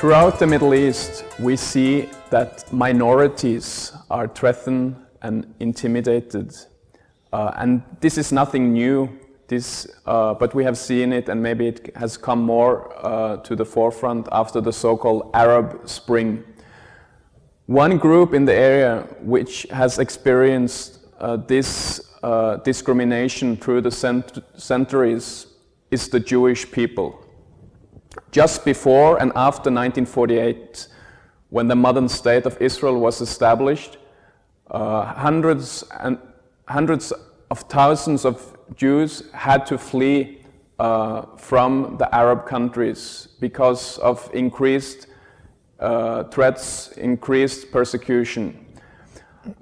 Throughout the Middle East, we see that minorities are threatened and intimidated. And this is nothing new, but we have seen it, and maybe it has come more to the forefront after the so-called Arab Spring. One group in the area which has experienced this discrimination through the centuries is the Jewish people. Just before and after 1948, when the modern state of Israel was established, hundreds of thousands of Jews had to flee from the Arab countries because of increased threats, increased persecution.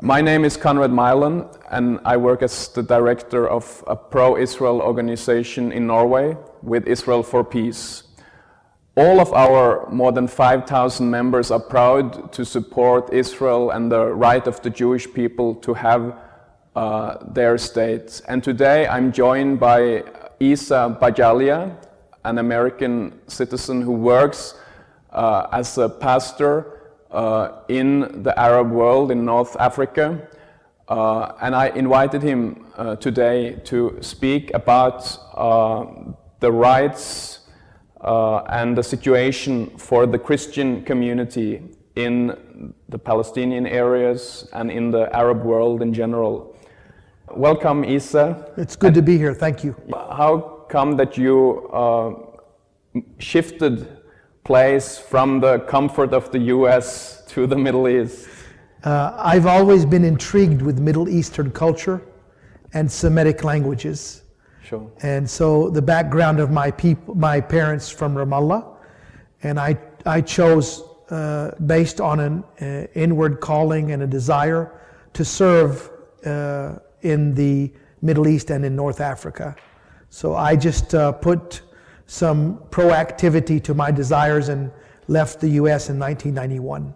My name is Conrad Myrland, and I work as the director of a pro-Israel organization in Norway with Israel for Peace. All of our more than 5,000 members are proud to support Israel and the right of the Jewish people to have their state. And today I'm joined by Isa Bajalia, an American citizen who works as a pastor in the Arab world in North Africa. And I invited him today to speak about the rights and the situation for the Christian community in the Palestinian areas and in the Arab world in general. Welcome, Isa. It's good to be here, thank you. How come that you shifted place from the comfort of the US to the Middle East? I've always been intrigued with Middle Eastern culture and Semitic languages. Sure. And so the background of my parents from Ramallah, and I chose based on an inward calling and a desire to serve in the Middle East and in North Africa. So I just put some proactivity to my desires and left the US in 1991.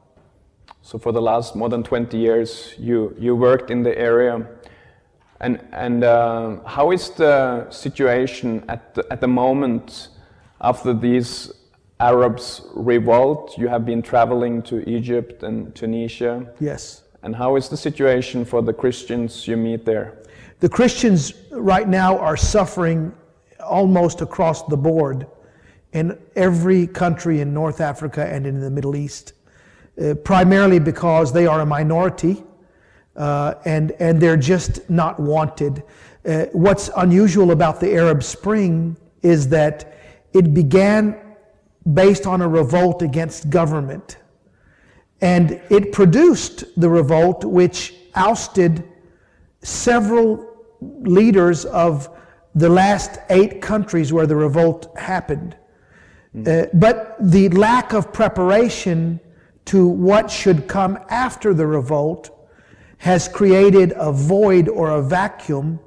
So for the last more than 20 years, you worked in the area. And how is the situation at the moment after these Arabs revolt? You have been traveling to Egypt and Tunisia. Yes. And how is the situation for the Christians you meet there? The Christians right now are suffering almost across the board in every country in North Africa and in the Middle East, primarily because they are a minority. And they're just not wanted. What's unusual about the Arab Spring is that it began based on a revolt against government. And it produced the revolt which ousted several leaders of the last 8 countries where the revolt happened. But the lack of preparation to what should come after the revolt has created a void or a vacuum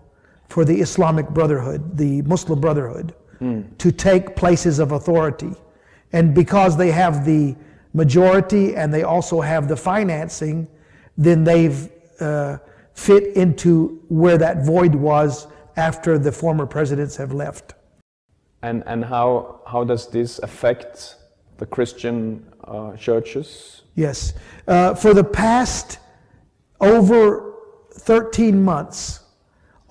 for the Islamic Brotherhood, the Muslim Brotherhood, to take places of authority. And because they have the majority and they also have the financing, then they've fit into where that void was after the former presidents have left. And how does this affect the Christian churches? Yes. For the past over 13 months,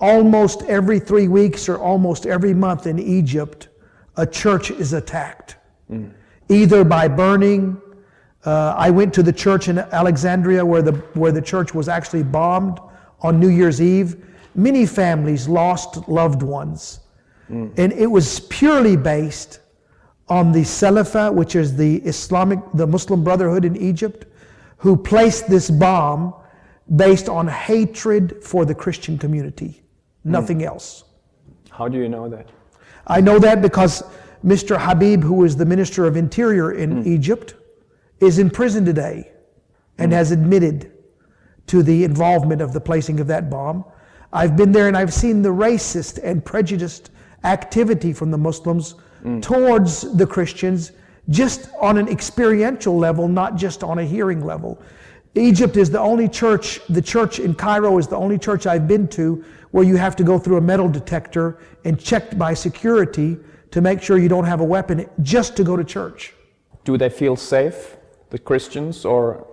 almost every 3 weeks or almost every month in Egypt, a church is attacked. Either by burning. I went to the church in Alexandria where the church was actually bombed on New Year's Eve. Many families lost loved ones. And it was purely based on the Salafa, which is the Muslim Brotherhood in Egypt, who placed this bomb based on hatred for the Christian community, nothing else. How do you know that? I know that because Mr. Habib, who is the Minister of Interior in Egypt, is in prison today and has admitted to the involvement of the placing of that bomb. I've been there and I've seen the racist and prejudiced activity from the Muslims towards the Christians, just on an experiential level, not just on a hearing level. Egypt is the only church, the church in Cairo is the only church I've been to where you have to go through a metal detector and checked by security to make sure you don't have a weapon just to go to church. do they feel safe, the Christians? Or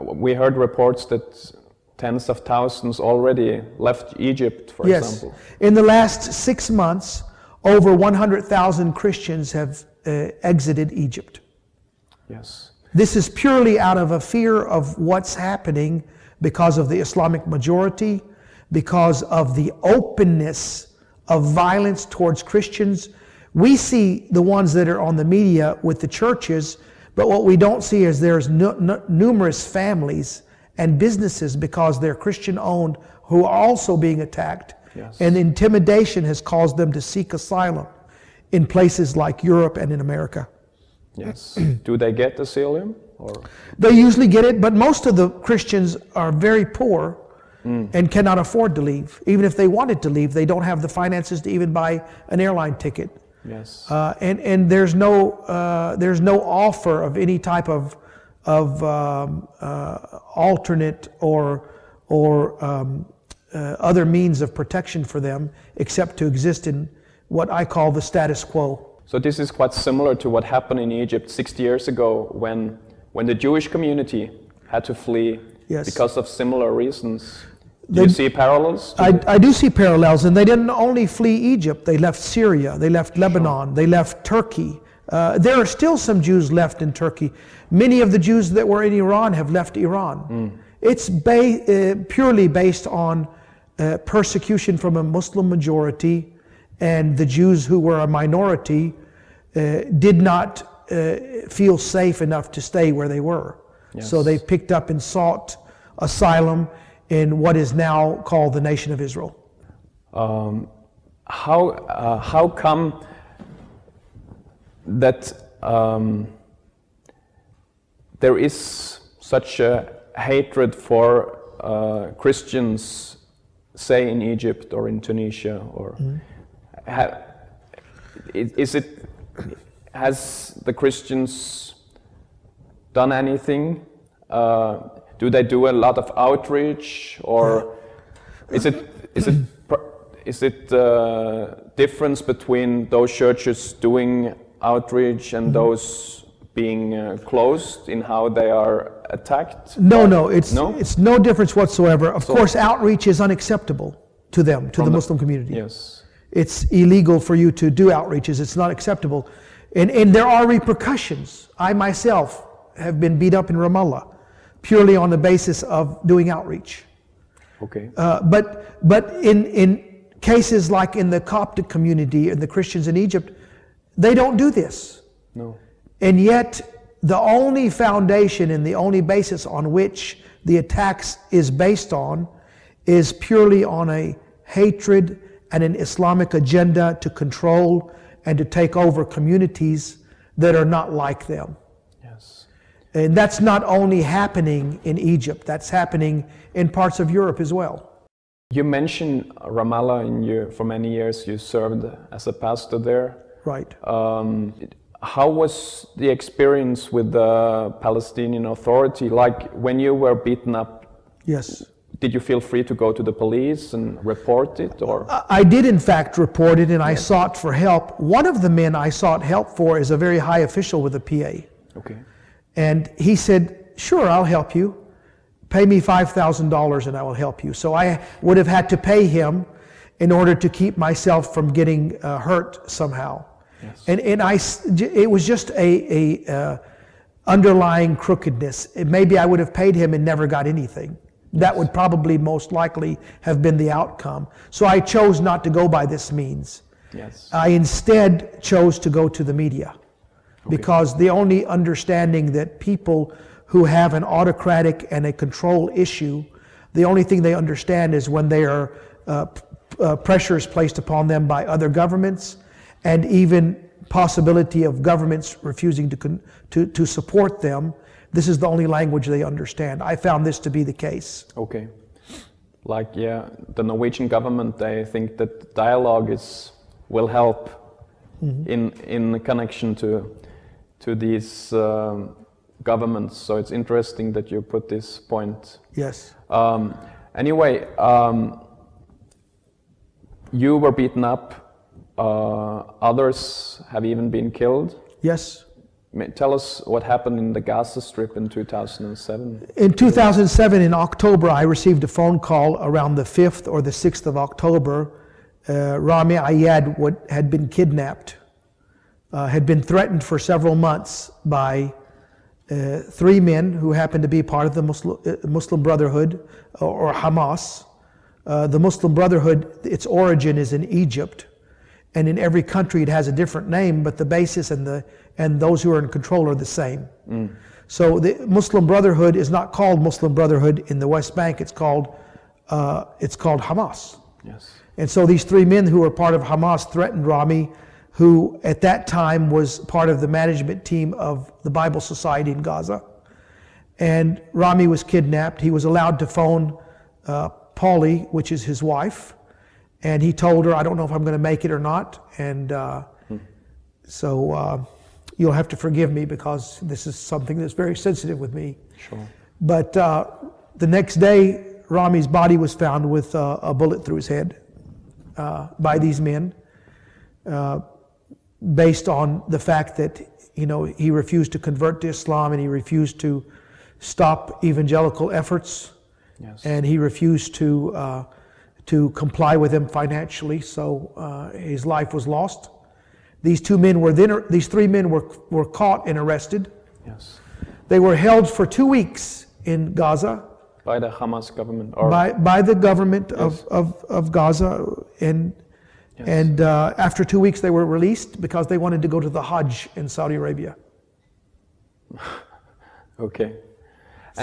we heard reports that tens of thousands already left Egypt, for example. In the last 6 months, over 100,000 Christians have exited Egypt. Yes. This is purely out of a fear of what's happening because of the Islamic majority, because of the openness of violence towards Christians. We see the ones that are on the media with the churches, but what we don't see is there's numerous families and businesses, because they're Christian owned, who are also being attacked. Yes. And intimidation has caused them to seek asylum in places like Europe and in America. Yes. Do they get asylum? Or? They usually get it, but most of the Christians are very poor and cannot afford to leave. Even if they wanted to leave, they don't have the finances to even buy an airline ticket. Yes. And there's no offer of any type of alternate or other means of protection for them, except to exist in what I call the status quo. So this is quite similar to what happened in Egypt 60 years ago, when the Jewish community had to flee because of similar reasons. Do you see parallels? I do see parallels, and they didn't only flee Egypt. They left Syria, they left Lebanon, they left Turkey. There are still some Jews left in Turkey. Many of the Jews that were in Iran have left Iran. It's purely based on persecution from a Muslim majority, and the Jews who were a minority did not feel safe enough to stay where they were. Yes. So they picked up and sought asylum in what is now called the Nation of Israel. How come that there is such a hatred for Christians, say in Egypt or in Tunisia, or has the Christians done anything? Do they do a lot of outreach, or is it difference between those churches doing outreach and those being closed in how they are attacked? No, it's no difference whatsoever. Of course, outreach is unacceptable to them, to the Muslim community. Yes. It's illegal for you to do outreaches. It's not acceptable. And there are repercussions. I myself have been beat up in Ramallah purely on the basis of doing outreach. Okay. But in cases like in the Coptic community and the Christians in Egypt, they don't do this. No. And yet, the only foundation and the only basis on which the attacks is based on is purely on a hatred and an Islamic agenda to control and to take over communities that are not like them. Yes. And that's not only happening in Egypt, that's happening in parts of Europe as well. You mentioned Ramallah, for many years you served as a pastor there. Right. How was the experience with the Palestinian Authority? Like when you were beaten up, yes. Did you feel free to go to the police and report it, or? I did in fact report it, and I sought for help. One of the men I sought help for is a very high official with the PA. Okay. And he said, sure, I'll help you. Pay me $5,000 and I will help you. So I would have had to pay him in order to keep myself from getting hurt somehow. Yes. And it was just a underlying crookedness. Maybe I would have paid him and never got anything. That would probably most likely have been the outcome. So I chose not to go by this means. Yes. I instead chose to go to the media. Okay. Because the only understanding that people who have an autocratic and a control issue, the only thing they understand is when they are pressures placed upon them by other governments, and even possibility of governments refusing to support them. This is the only language they understand. I found this to be the case. Okay. Like, yeah, the Norwegian government, they think that dialogue will help in connection to these governments. So it's interesting that you put this point. Yes. Anyway, you were beaten up. Others have even been killed. Yes. Tell us what happened in the Gaza-strip in 2007. In 2007, in October, I received a phone call around the 5th or the 6th of October. Rami Ayyad had been kidnapped, had been threatened for several months by 3 men who happened to be part of the Muslim Brotherhood or Hamas. The Muslim Brotherhood, its origin is in Egypt, and in every country it has a different name, but the basis and those who are in control are the same. So the Muslim Brotherhood is not called Muslim Brotherhood in the West Bank. It's called Hamas. Yes. And so these 3 men who were part of Hamas threatened Rami, who at that time was part of the management team of the Bible Society in Gaza. And Rami was kidnapped. He was allowed to phone Paulie, which is his wife, and he told her, "I don't know if I'm going to make it or not." And so you'll have to forgive me because this is something that's very sensitive with me. Sure. But the next day, Rami's body was found with a bullet through his head by these men, based on the fact that he refused to convert to Islam and he refused to stop evangelical efforts. Yes. And he refused to comply with them financially, so his life was lost. These 3 men were caught and arrested. Yes. They were held for 2 weeks in Gaza By the Hamas government, or by the government Yes. of Gaza, and Yes. and after 2 weeks they were released because they wanted to go to the Hajj in Saudi Arabia. Okay.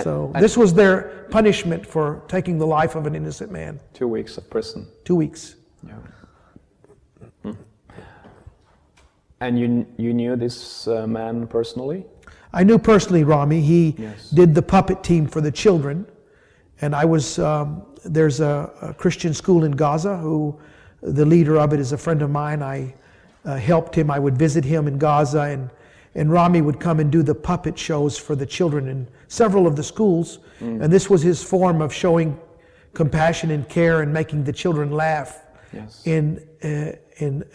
So this was their punishment for taking the life of an innocent man. 2 weeks of prison. 2 weeks. Yeah. And you knew this man personally? I knew personally Rami. He Yes. did the puppet team for the children. And I was, there's a Christian school in Gaza who, the leader of it is a friend of mine. I helped him. I would visit him in Gaza, and Rami would come and do the puppet shows for the children in several of the schools. And this was his form of showing compassion and care and making the children laugh. Yes. In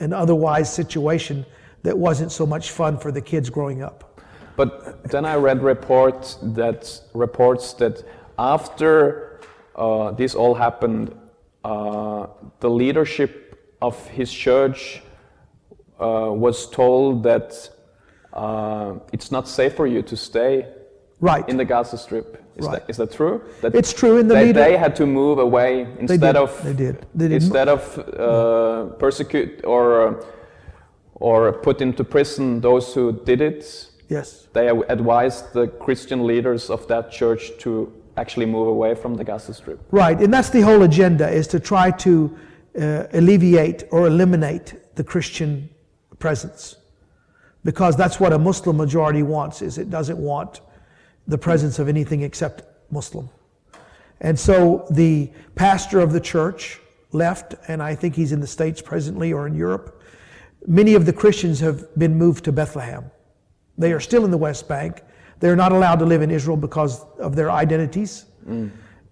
an otherwise situation that wasn't so much fun for the kids growing up. But then I read reports that after this all happened, the leadership of his church was told that it's not safe for you to stay in the Gaza-strip. Is that true? That it's true. In the they had to move away instead of persecute or put into prison those who did it. Yes. They advised the Christian leaders of that church to actually move away from the Gaza-strip. Right, and that's the whole agenda, is to try to alleviate or eliminate the Christian presence. Because that's what a Muslim majority wants, is it doesn't want the presence of anything except Muslim. And so the pastor of the church left, and I think he's in the States presently or in Europe. Many of the Christians have been moved to Bethlehem. They are still in the West Bank. They're not allowed to live in Israel because of their identities.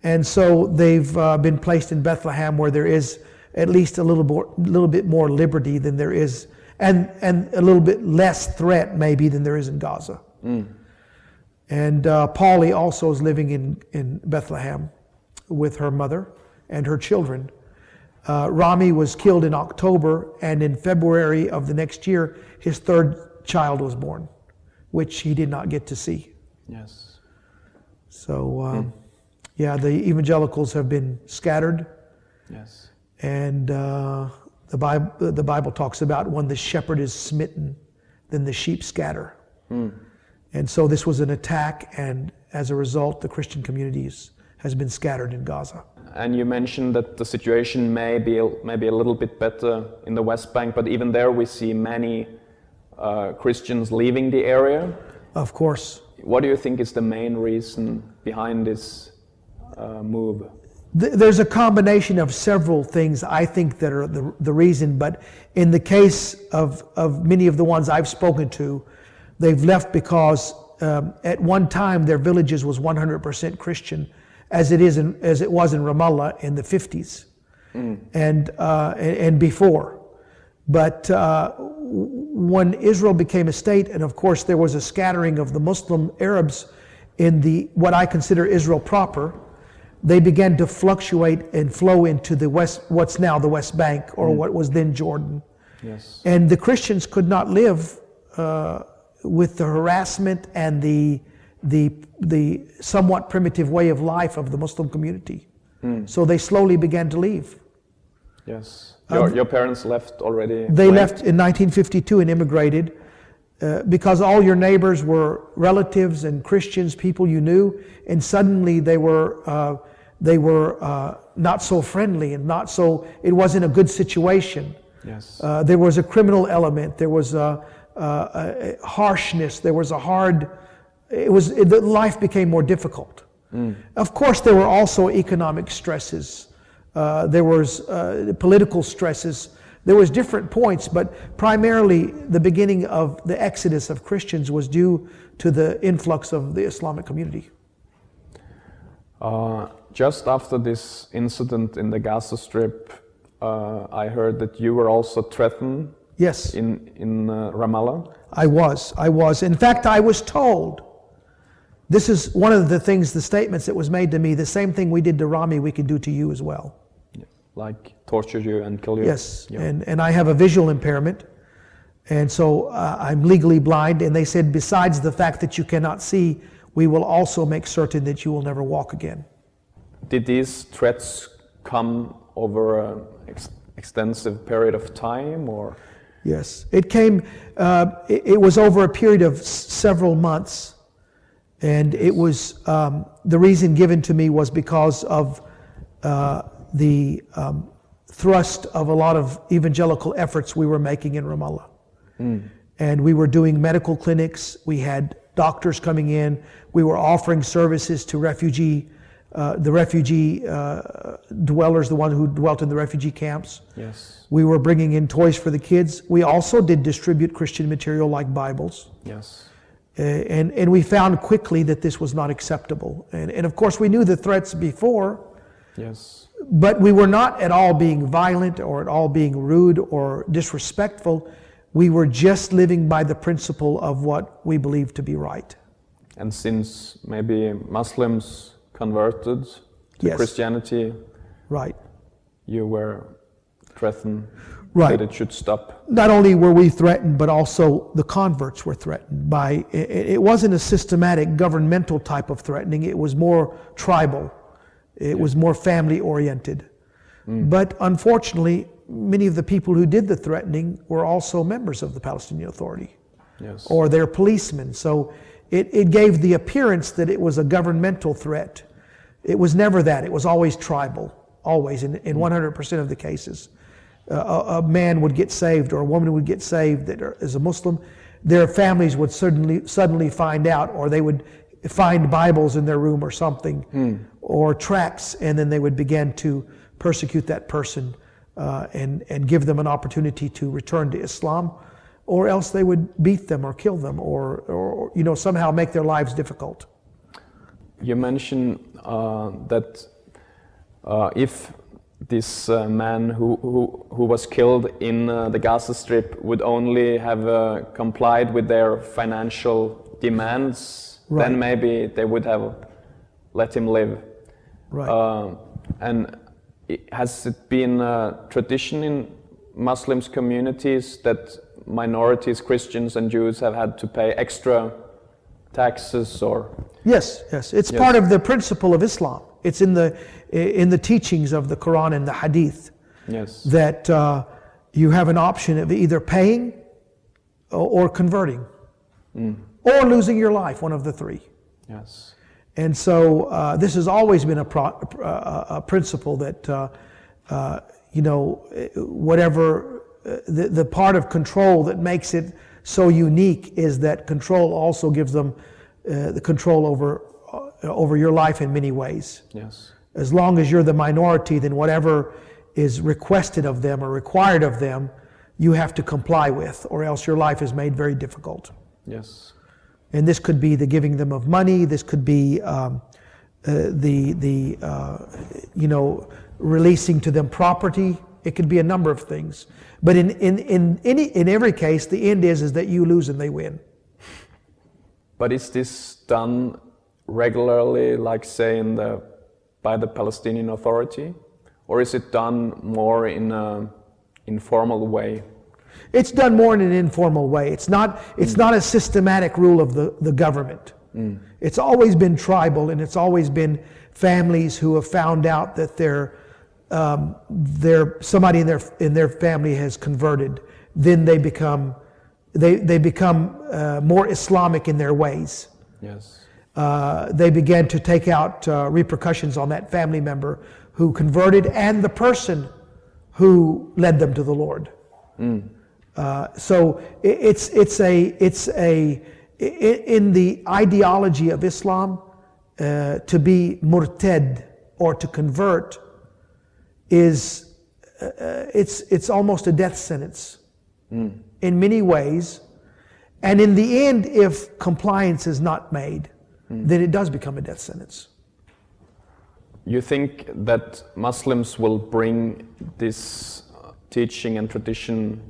And so they've been placed in Bethlehem, where there is at least a little bit more liberty than there is, and a little bit less threat maybe than there is in Gaza. And Paulie also is living in Bethlehem with her mother and her children. Rami was killed in October, and in February of the next year, his 3rd child was born, which he did not get to see. Yes. So, yeah, the evangelicals have been scattered. Yes. And the Bible talks about when the shepherd is smitten, then the sheep scatter. And so this was an attack, and as a result, the Christian communities has been scattered in Gaza. And you mentioned that the situation may be a little bit better in the West Bank, but even there we see many Christians leaving the area. Of course. What do you think is the main reason behind this move? There's a combination of several things, I think, that are the reason, but in the case of many of the ones I've spoken to, they've left because at one time their villages was 100% Christian, as it was in Ramallah in the 50s and before. But when Israel became a state, and of course there was a scattering of the Muslim Arabs in what I consider Israel proper, they began to fluctuate and flow into the what's now the West Bank, or what was then Jordan. Yes. And the Christians could not live with the harassment and the somewhat primitive way of life of the Muslim community. So they slowly began to leave. Yes. Your parents left already? They left in 1952 and immigrated because all your neighbors were relatives and Christians, people you knew, and suddenly they were not so friendly and not so. It wasn't a good situation. Yes. There was a criminal element. There was a harshness. There was a hard. Life became more difficult. Of course, there were also economic stresses. There was political stresses. There was different points, but primarily the beginning of the exodus of Christians was due to the influx of the Islamic community. Just after this incident in the Gaza-strip, I heard that you were also threatened. Yes. In Ramallah. I was. In fact, I was told. This is one of the things, the statements that was made to me. The same thing we did to Rami, we could do to you as well. Like torture you and kill you? Yes, yeah. And I have a visual impairment, and so I'm legally blind, and they said besides the fact that you cannot see, we will also make certain that you will never walk again. Did these threats come over an extensive period of time, or? Yes, it came, it was over a period of several months, and it was, the reason given to me was because of the thrust of a lot of evangelical efforts we were making in Ramallah. And we were doing medical clinics, we had doctors coming in, we were offering services to the refugee dwellers, the one who dwelt in the refugee camps. Yes. We were bringing in toys for the kids. We also did distribute Christian material like Bibles. Yes. And we found quickly that this was not acceptable. And of course we knew the threats before. Yes. But we were not at all being violent or at all being rude or disrespectful. We were just living by the principle of what we believed to be right. And since maybe Muslims converted to Christianity, right, you were threatened that it should stop. Not only were we threatened, but also the converts were threatened by, it wasn't a systematic governmental type of threatening, it was more tribal. It was more family oriented. But unfortunately, many of the people who did the threatening were also members of the Palestinian Authority. Yes. Or their policemen. So it gave the appearance that it was a governmental threat. It was never that. It was always tribal. Always, in 100% of the cases. A man would get saved or a woman would get saved that is a Muslim. Their families would suddenly find out, or they would find Bibles in their room or something, or tracts, and then they would begin to persecute that person and give them an opportunity to return to Islam, or else they would beat them or kill them, or somehow make their lives difficult. You mentioned that if this man who was killed in the Gaza-strip would only have complied with their financial demands, then maybe they would have let him live. Right. And has it been a tradition in Muslims communities that minorities, Christians and Jews, have had to pay extra taxes or? Yes. It's part of the principle of Islam. It's in the teachings of the Quran and the Hadith. Yes. That you have an option of either paying or converting, or losing your life, one of the three. Yes. And so this has always been a principle that whatever the part of control that makes it so unique is that control also gives them the control over your life in many ways. Yes. As long as you're the minority, then whatever is requested of them or required of them, you have to comply with, or else your life is made very difficult. Yes. And this could be the giving them of money. This could be releasing to them property It could be a number of things. But in every case, the end is that you lose and they win. But is this done regularly, like say by the Palestinian Authority? Or is it done more in an informal way? It's done more in an informal way. It's not a systematic rule of the government. It's always been tribal, and it's always been families who have found out that somebody in their family has converted. Then they become more Islamic in their ways. Yes. They began to take out repercussions on that family member who converted and the person who led them to the Lord. So in the ideology of Islam, to be murtad or to convert is it's almost a death sentence in many ways, and in the end, if compliance is not made, then it does become a death sentence. You think that Muslims will bring this teaching and tradition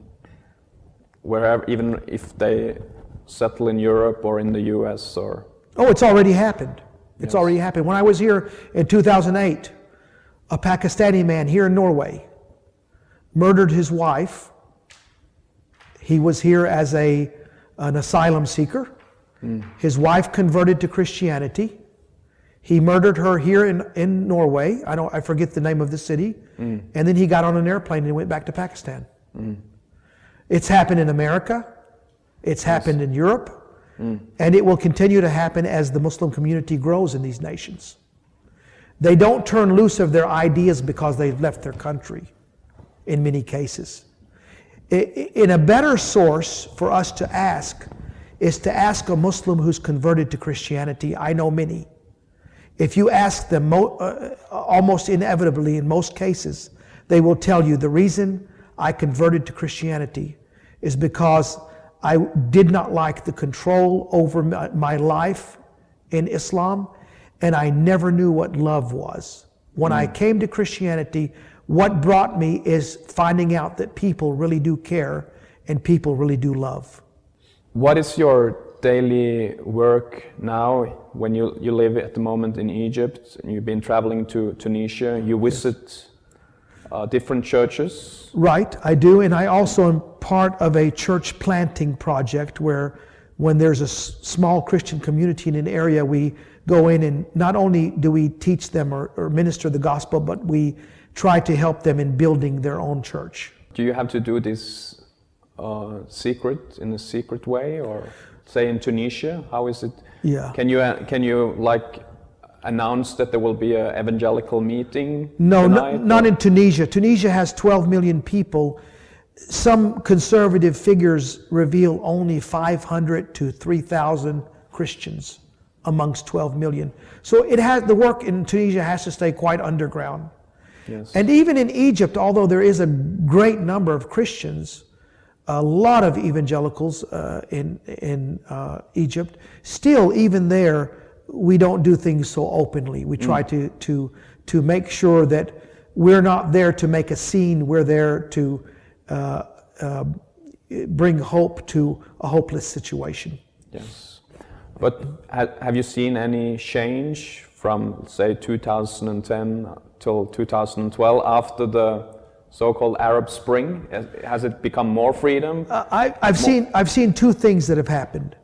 wherever, even if they settle in Europe or in the US or? Oh, it's already happened. It's already happened. When I was here in 2008, a Pakistani man here in Norway murdered his wife. He was here as an asylum seeker. His wife converted to Christianity. He murdered her here in Norway. I forget the name of the city. And then he got on an airplane and went back to Pakistan. It's happened in America. It's happened in Europe. And it will continue to happen as the Muslim community grows in these nations. They don't turn loose of their ideas because they've left their country, in many cases. In a better source for us to ask is to ask a Muslim who's converted to Christianity. I know many. If you ask them, almost inevitably in most cases, they will tell you the reason I converted to Christianity is because I did not like the control over my life in Islam, and I never knew what love was. When I came to Christianity, what brought me is finding out that people really do care and people really do love. What is your daily work now when you live at the moment in Egypt and you've been traveling to Tunisia? You visit different churches? Right, I do, and I also am part of a church planting project where when there's a small Christian community in an area, we go in and not only do we teach them or minister the gospel, but we try to help them in building their own church. Do you have to do this in a secret way, or say in Tunisia? How is it? Yeah. Can you like announce that there will be an evangelical meeting? No, not in Tunisia. Tunisia has 12 million people. Some conservative figures reveal only 500 to 3,000 Christians amongst 12 million. So the work in Tunisia has to stay quite underground. Yes. And even in Egypt, although there is a great number of Christians, a lot of evangelicals in Egypt, still even there, we don't do things so openly. We try to make sure that we're not there to make a scene. We're there to bring hope to a hopeless situation. Yes. But have you seen any change from, say, 2010 till 2012 after the so-called Arab Spring? Has it become more freedom? I've seen two things that have happened.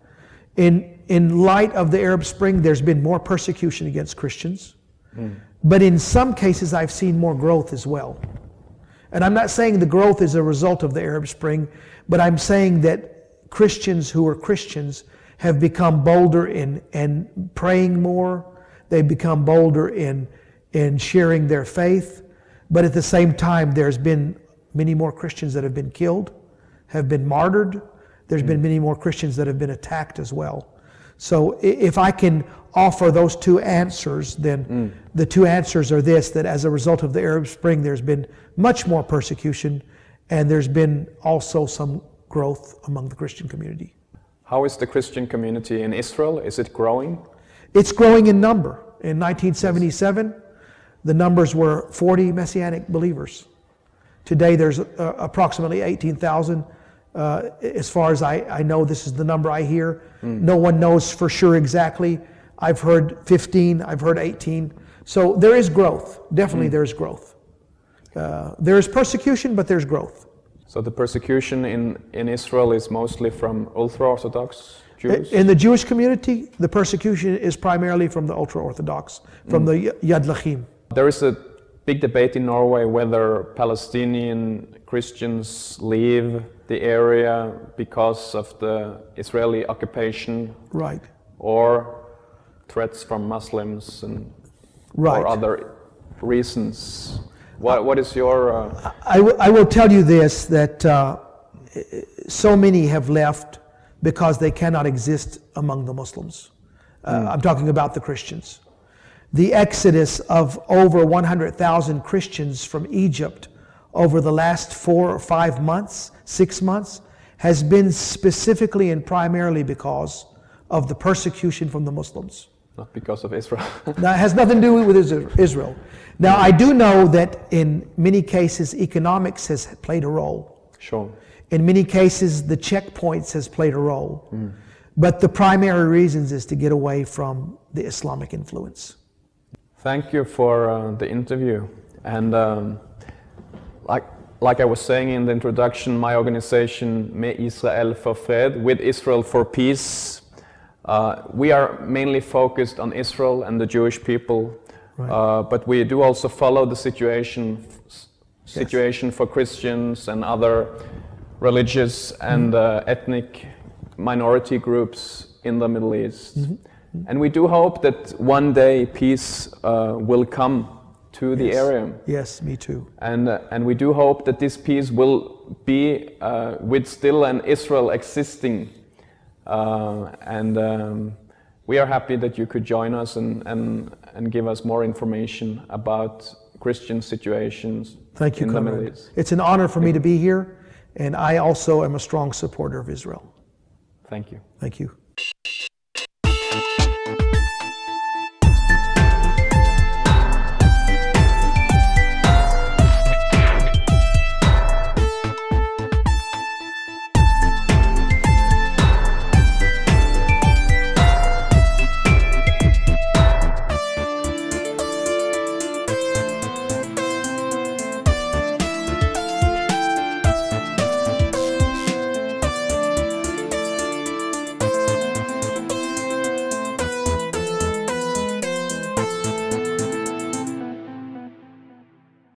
In light of the Arab Spring, there's been more persecution against Christians. But in some cases, I've seen more growth as well. And I'm not saying the growth is a result of the Arab Spring, but I'm saying that Christians who are Christians have become bolder in praying more. They've become bolder in sharing their faith. But at the same time, there's been many more Christians that have been killed, have been martyred. There's been many more Christians that have been attacked as well. So if I can offer those two answers, then the two answers are this, that as a result of the Arab Spring, there's been much more persecution, and there's been also some growth among the Christian community. How is the Christian community in Israel? Is it growing? It's growing in number. In 1977, the numbers were 40 Messianic believers. Today there's approximately 18,000. As far as I know, this is the number I hear. No one knows for sure exactly. I've heard 15, I've heard 18. So there is growth. Definitely there's growth. There is persecution, but there's growth. So the persecution in Israel is mostly from ultra-Orthodox Jews? In the Jewish community, the persecution is primarily from the ultra-Orthodox, from the Yad Lachim. There is a big debate in Norway whether Palestinian Christians leave the area because of the Israeli occupation, right, or threats from Muslims and right, or other reasons. What is your... I will tell you this, that so many have left because they cannot exist among the Muslims. I'm talking about the Christians. The exodus of over 100,000 Christians from Egypt over the last 4 or 5 months, 6 months, has been specifically and primarily because of the persecution from the Muslims. Not because of Israel. Now, it has nothing to do with Israel. Now, I do know that in many cases, economics has played a role. Sure. In many cases, the checkpoints has played a role. But the primary reasons is to get away from the Islamic influence. Thank you for the interview. And like I was saying in the introduction, my organization, Med Israel for Fred, with Israel for Peace, we are mainly focused on Israel and the Jewish people, right. But we do also follow the situation for Christians and other religious and ethnic minority groups in the Middle East. And we do hope that one day peace will come to the area. Yes, me too. And we do hope that this peace will be with still an Israel existing. We are happy that you could join us and give us more information about Christian situations in the Middle East. It's an honor for me to be here, and I also am a strong supporter of Israel. Thank you. Thank you.